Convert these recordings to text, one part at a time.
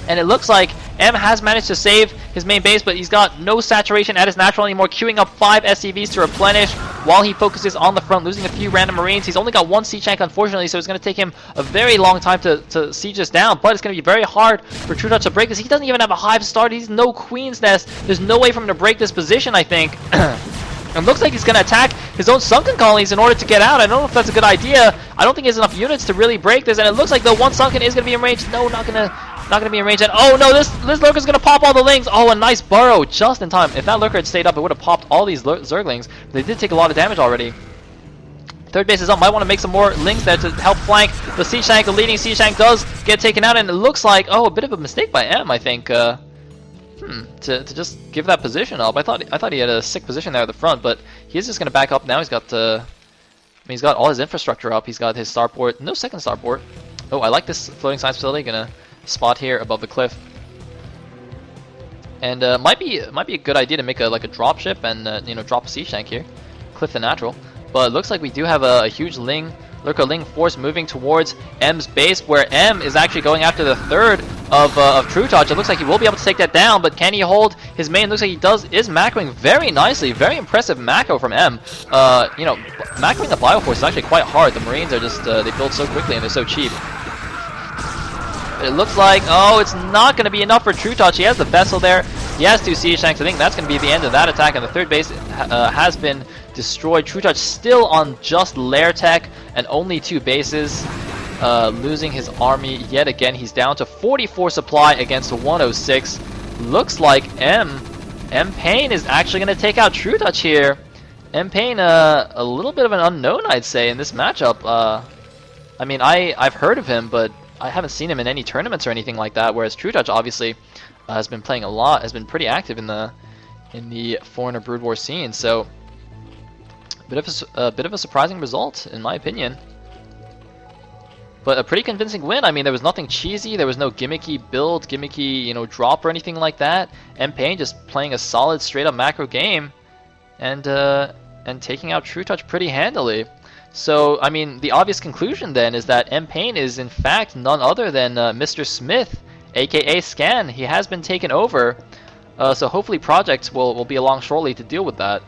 And it looks like M has managed to save his main base, but he's got no saturation at his natural anymore, queuing up 5 SCVs to replenish while he focuses on the front, losing a few random Marines. He's only got 1 siege tank, unfortunately, so it's going to take him a very long time to siege this down, but it's going to be very hard for trutaCz to break this. He doesn't even have a hive started. He's no Queen's Nest. There's no way for him to break this position, I think. It looks like he's going to attack his own sunken colonies in order to get out. I don't know if that's a good idea. I don't think he has enough units to really break this, and it looks like the one sunken is going to be in range. No, not going to be in range. And oh no, this lurker's going to pop all the lings. Oh, a nice burrow just in time. If that lurker had stayed up, it would have popped all these zerglings. They did take a lot of damage already. Third base is up. Might want to make some more lings there to help flank the siege tank. The leading siege tank does get taken out, and it looks like, oh, a bit of a mistake by M, I think. To just give that position up. I thought he had a sick position there at the front, but he's just going to back up now. He's got he's got all his infrastructure up. He's got his starport. No second starport. Oh, I like this floating science facility. Gonna spot here above the cliff. And might be a good idea to make like a drop ship and you know, drop a siege tank here, cliff the natural. But it looks like we do have a huge lurker ling force moving towards M's base, where M is actually going after the third of trutaCz. It looks like he will be able to take that down, but can he hold his main? Looks like he is macroing very nicely. Very impressive macro from M. You know, macroing the Bioforce is actually quite hard. The Marines are just, they build so quickly and they're so cheap. But it looks like, oh, it's not going to be enough for trutaCz. He has the vessel there. He has 2 siege tanks. I think that's going to be the end of that attack, and the third base has been destroyed. trutaCz still on just lair tech and only 2 bases. Losing his army yet again. He's down to 44 supply against 106. Looks like PaiN is actually going to take out trutaCz here. PaiN, a little bit of an unknown, I'd say, in this matchup. I mean, I've heard of him, but I haven't seen him in any tournaments or anything like that. Whereas trutaCz obviously has been playing a lot, has been pretty active in the Foreigner Brood War scene. So a bit of a surprising result, in my opinion. But a pretty convincing win. I mean, there was nothing cheesy. There was no gimmicky build, gimmicky, you know, drop or anything like that. And PaiN just playing a solid, straight-up macro game, and taking out trutaCz pretty handily. So, I mean, the obvious conclusion then is that PaiN is in fact none other than Mr. Smith, aka Scan. He has been taken over. So hopefully Project will be along shortly to deal with that.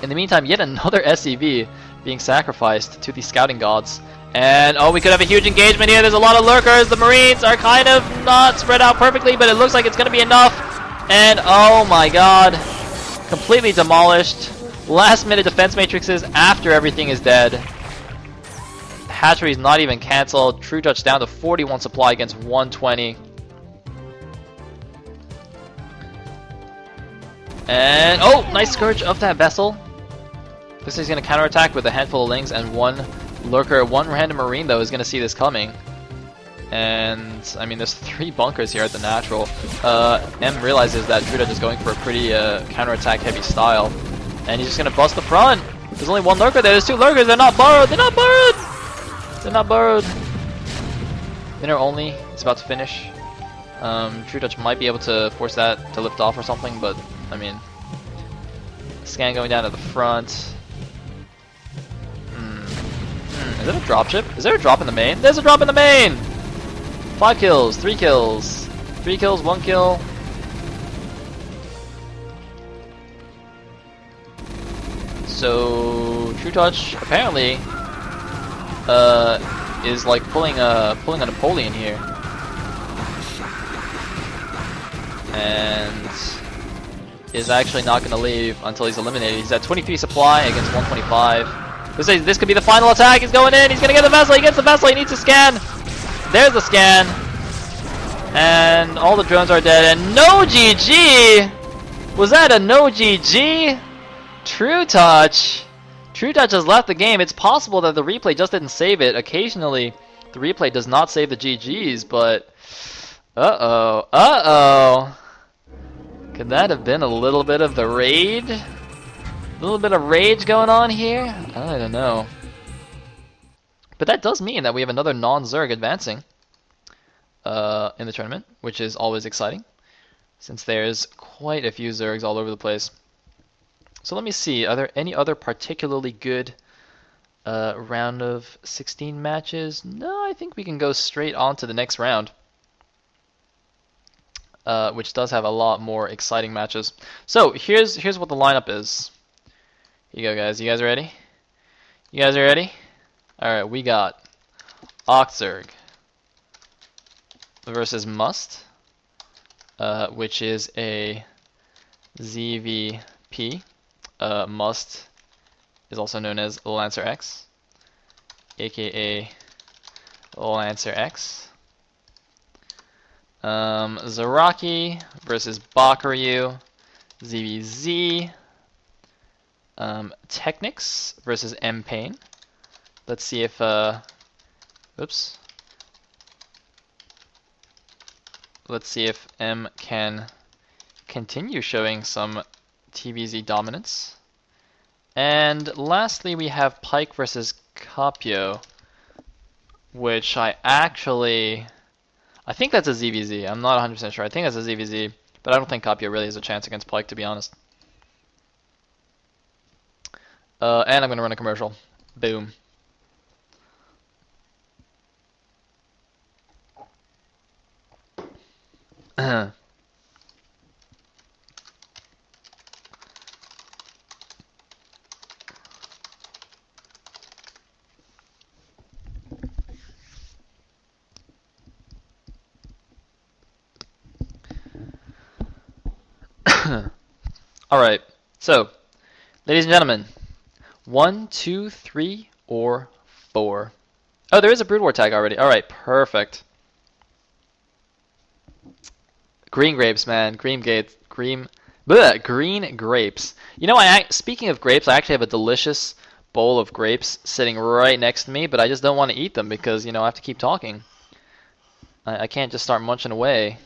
In the meantime, yet another SCV being sacrificed to the scouting gods. And oh, we could have a huge engagement here. There's a lot of lurkers. The Marines are kind of not spread out perfectly, but it looks like it's going to be enough. And oh my god, completely demolished. Last minute defense matrices after everything is dead. Hatchery's not even cancelled. trutaCz down to 41 supply against 120. And oh, nice scourge of that vessel. This is going to counterattack with a handful of lings and 1 lurker. 1 random Marine, though, is going to see this coming. And, I mean, there's 3 bunkers here at the natural. M realizes that trutaCz is going for a pretty counterattack heavy style. And he's just going to bust the front. There's only 1 lurker there. There's 2 lurkers. They're not burrowed. They're not burrowed. They're not burrowed. Minute only. It's about to finish. trutaCz might be able to force that to lift off or something, but, I mean, Scan going down to the front. Is it a dropship? Is there a drop in the main? There's a drop in the main! 5 kills, 3 kills. 3 kills, 1 kill. So trutaCz apparently is like pulling a Napoleon here. And is actually not going to leave until he's eliminated. He's at 23 supply against 125. This could be the final attack. He's going in. He's going to get the vessel. He gets the vessel. He needs to scan. There's the scan. And all the drones are dead. And no GG. Was that a no GG? trutaCz. trutaCz has left the game. It's possible that the replay just didn't save it. Occasionally, the replay does not save the GGs, but uh-oh. Could that have been a little bit of the raid? A little bit of rage going on here? I don't know. But that does mean that we have another non-Zerg advancing in the tournament, which is always exciting, since there's quite a few Zergs all over the place. So let me see, are there any other particularly good round of 16 matches? No, I think we can go straight on to the next round. which does have a lot more exciting matches. So here's what the lineup is. Here you go, guys. You guys ready? You guys are ready? All right, we got Oxerg versus Must, which is a ZVP. Must is also known as Lancer X, aka Lancer X. Zaraki versus Bakuryu, ZVZ. trutaCz versus PaiN. Let's see if oops. Let's see if M can continue showing some TVZ dominance. And lastly, we have Pike versus Capio, which I think that's a ZVZ. I'm not 100% sure. I think that's a ZVZ, but I don't think Capio really has a chance against Pike, to be honest. And I'm going to run a commercial. Boom. Alright, so, ladies and gentlemen, 1, 2, 3, or 4. Oh, there is a Brood War tag already. Alright, perfect. Green grapes, man. Green grapes. Green grapes. You know, speaking of grapes, I actually have a delicious bowl of grapes sitting right next to me, but I just don't want to eat them because, you know, I have to keep talking. I can't just start munching away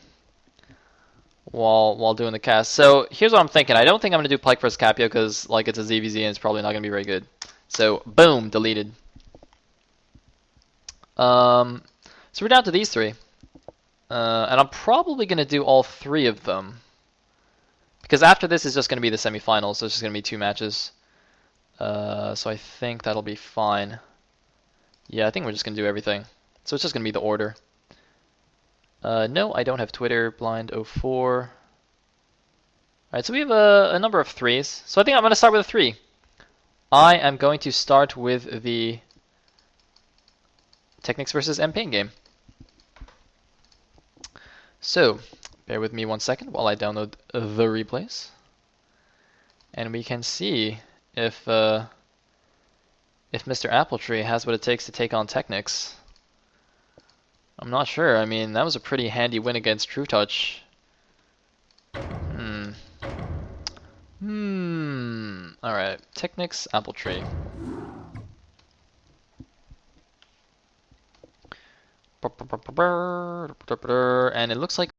while doing the cast. So here's what I'm thinking. I don't think I'm going to do Pike vs. Capio because like it's a ZVZ and it's probably not going to be very good. So boom, deleted. So we're down to these three. And I'm probably going to do all three of them. Because after this is just going to be the semifinals, so it's just going to be 2 matches. So I think that'll be fine. Yeah, I think we're just going to do everything. So it's just going to be the order. No, I don't have Twitter, blind04. Alright, so we have a number of 3s. So I think I'm going to start with a 3. I am going to start with the trutaCz versus PaiN game. So, bear with me 1 second while I download the replays. And we can see if Mr. Appletree has what it takes to take on trutaCz. I'm not sure. I mean, that was a pretty handy win against trutaCz. Alright, trutaCz, Appletree. And it looks like